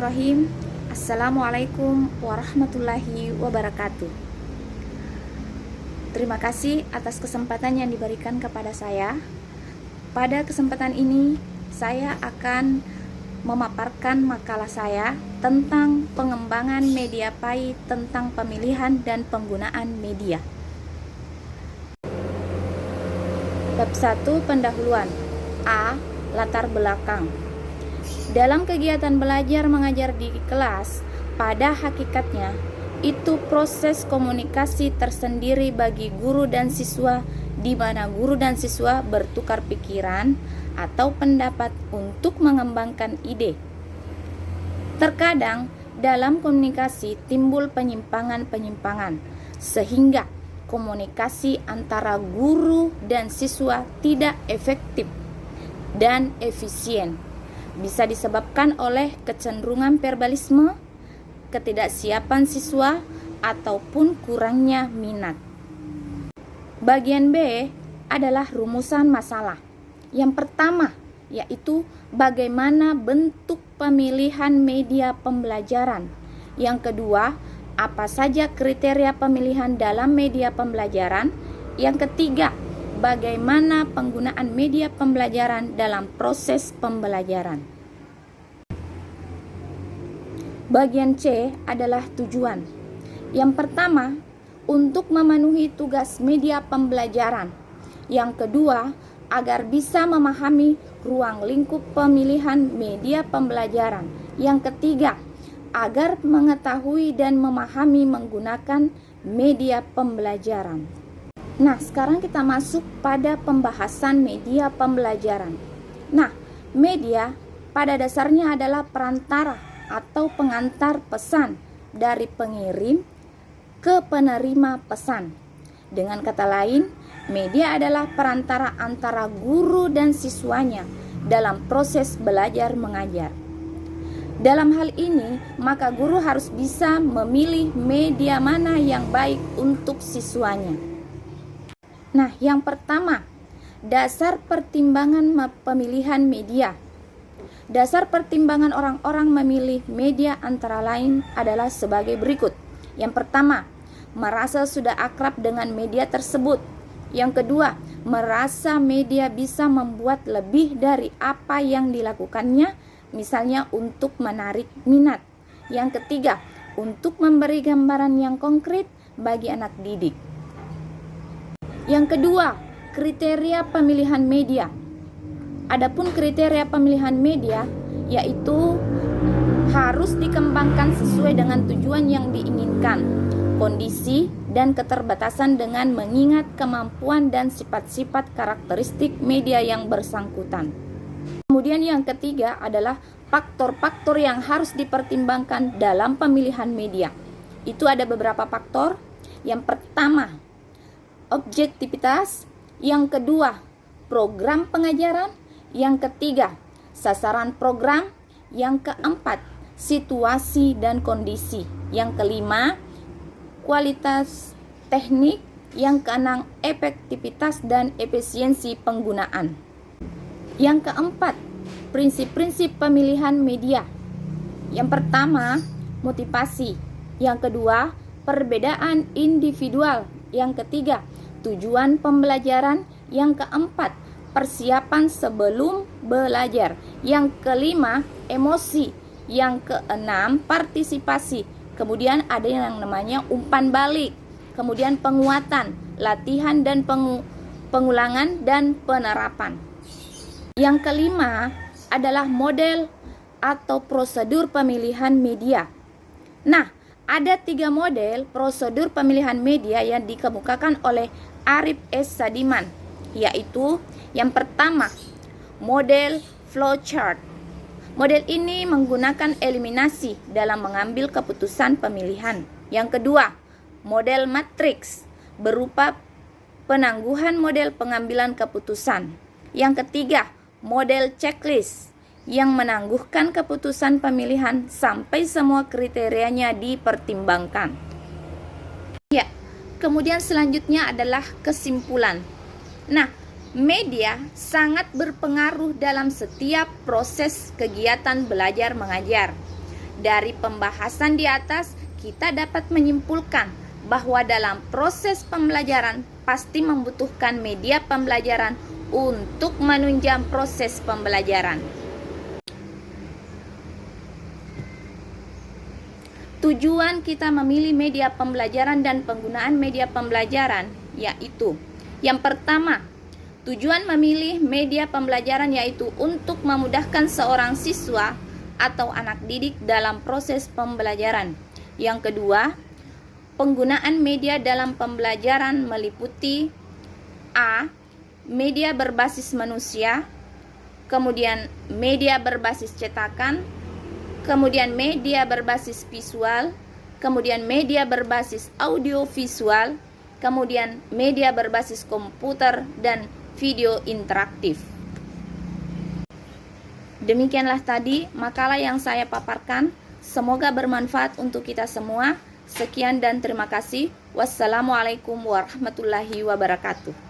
Bismillahirrahmanirrahim. Assalamualaikum warahmatullahi wabarakatuh. Terima kasih atas kesempatan yang diberikan kepada saya. Pada kesempatan ini, saya akan memaparkan makalah saya tentang pengembangan media PAI tentang pemilihan dan penggunaan media. Bab 1 pendahuluan. A. Latar belakang. Dalam kegiatan belajar mengajar di kelas, pada hakikatnya itu proses komunikasi tersendiri bagi guru dan siswa, di mana guru dan siswa bertukar pikiran atau pendapat untuk mengembangkan ide. Terkadang dalam komunikasi timbul penyimpangan-penyimpangan, sehingga komunikasi antara guru dan siswa tidak efektif dan efisien. Bisa disebabkan oleh kecenderungan verbalisme, ketidaksiapan siswa, ataupun kurangnya minat. Bagian B adalah rumusan masalah. Yang pertama yaitu bagaimana bentuk pemilihan media pembelajaran. Yang kedua, apa saja kriteria pemilihan dalam media pembelajaran. Yang ketiga, bagaimana penggunaan media pembelajaran dalam proses pembelajaran. Bagian C adalah tujuan. Yang pertama, untuk memenuhi tugas media pembelajaran. Yang kedua, agar bisa memahami ruang lingkup pemilihan media pembelajaran. Yang ketiga, agar mengetahui dan memahami menggunakan media pembelajaran. Nah, sekarang kita masuk pada pembahasan media pembelajaran. Nah, media pada dasarnya adalah perantara atau pengantar pesan dari pengirim ke penerima pesan. Dengan kata lain, media adalah perantara antara guru dan siswanya dalam proses belajar mengajar. Dalam hal ini, maka guru harus bisa memilih media mana yang baik untuk siswanya. Nah, yang pertama, dasar pertimbangan pemilihan media. Dasar pertimbangan orang-orang memilih media antara lain adalah sebagai berikut. Yang pertama, merasa sudah akrab dengan media tersebut. Yang kedua, merasa media bisa membuat lebih dari apa yang dilakukannya, misalnya untuk menarik minat. Yang ketiga, untuk memberi gambaran yang konkret bagi anak didik. Yang kedua, kriteria pemilihan media. Adapun kriteria pemilihan media yaitu harus dikembangkan sesuai dengan tujuan yang diinginkan, kondisi dan keterbatasan dengan mengingat kemampuan dan sifat-sifat karakteristik media yang bersangkutan. Kemudian yang ketiga adalah faktor-faktor yang harus dipertimbangkan dalam pemilihan media. Itu ada beberapa faktor. Yang pertama, objektivitas. Yang kedua, program pengajaran. Yang ketiga, sasaran program. Yang keempat, situasi dan kondisi. Yang kelima, kualitas teknik. Yang keenam, efektivitas dan efisiensi penggunaan. Yang keempat, prinsip-prinsip pemilihan media. Yang pertama, motivasi. Yang kedua, perbedaan individual. Yang ketiga, tujuan pembelajaran. Yang keempat, persiapan sebelum belajar. Yang kelima, emosi. Yang keenam, partisipasi. Kemudian ada yang namanya umpan balik. Kemudian penguatan, latihan dan pengulangan dan penerapan. Yang kelima adalah model atau prosedur pemilihan media. Nah, ada 3 model prosedur pemilihan media yang dikemukakan oleh Arif S. Sadiman, yaitu yang pertama, model flowchart. Model ini menggunakan eliminasi dalam mengambil keputusan pemilihan. Yang kedua, model matriks berupa penangguhan model pengambilan keputusan. Yang ketiga, model checklist yang menangguhkan keputusan pemilihan sampai semua kriterianya dipertimbangkan. Ya, kemudian selanjutnya adalah kesimpulan. Nah, media sangat berpengaruh dalam setiap proses kegiatan belajar mengajar. Dari pembahasan di atas, kita dapat menyimpulkan bahwa dalam proses pembelajaran pasti membutuhkan media pembelajaran untuk menunjang proses pembelajaran. Tujuan kita memilih media pembelajaran dan penggunaan media pembelajaran yaitu: yang pertama, tujuan memilih media pembelajaran yaitu untuk memudahkan seorang siswa atau anak didik dalam proses pembelajaran. Yang kedua, penggunaan media dalam pembelajaran meliputi A. Media berbasis manusia, kemudian media berbasis cetakan, kemudian media berbasis visual, kemudian media berbasis audiovisual, kemudian media berbasis komputer dan video interaktif. Demikianlah tadi makalah yang saya paparkan. Semoga bermanfaat untuk kita semua. Sekian dan terima kasih. Wassalamualaikum warahmatullahi wabarakatuh.